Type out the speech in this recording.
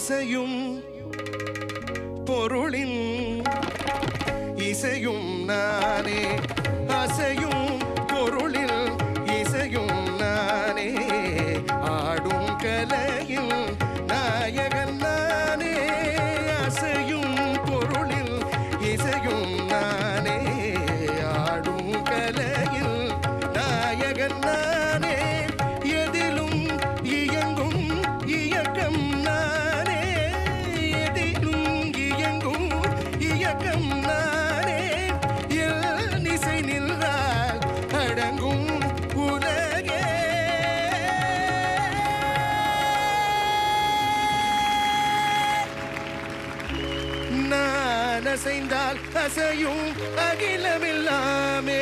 அசையும் பொருளின் இசையும் நானே அசையும் பொருளில் இசையும் நானே ஆடும் கலையில் நாயகன் நானே அசையும் பொருளில் இசையும் நானே ஆடும் கலையில் நாயகன் நானே எதிலும் இயங்கும் இயக்கம் நானே எதிலும் இயங்கும் இயக்கம் நானே எல் இசை நின்றால் அடங்கும் உலகே நான் அசைந்தால் அசையும் அகிலமில்லாமே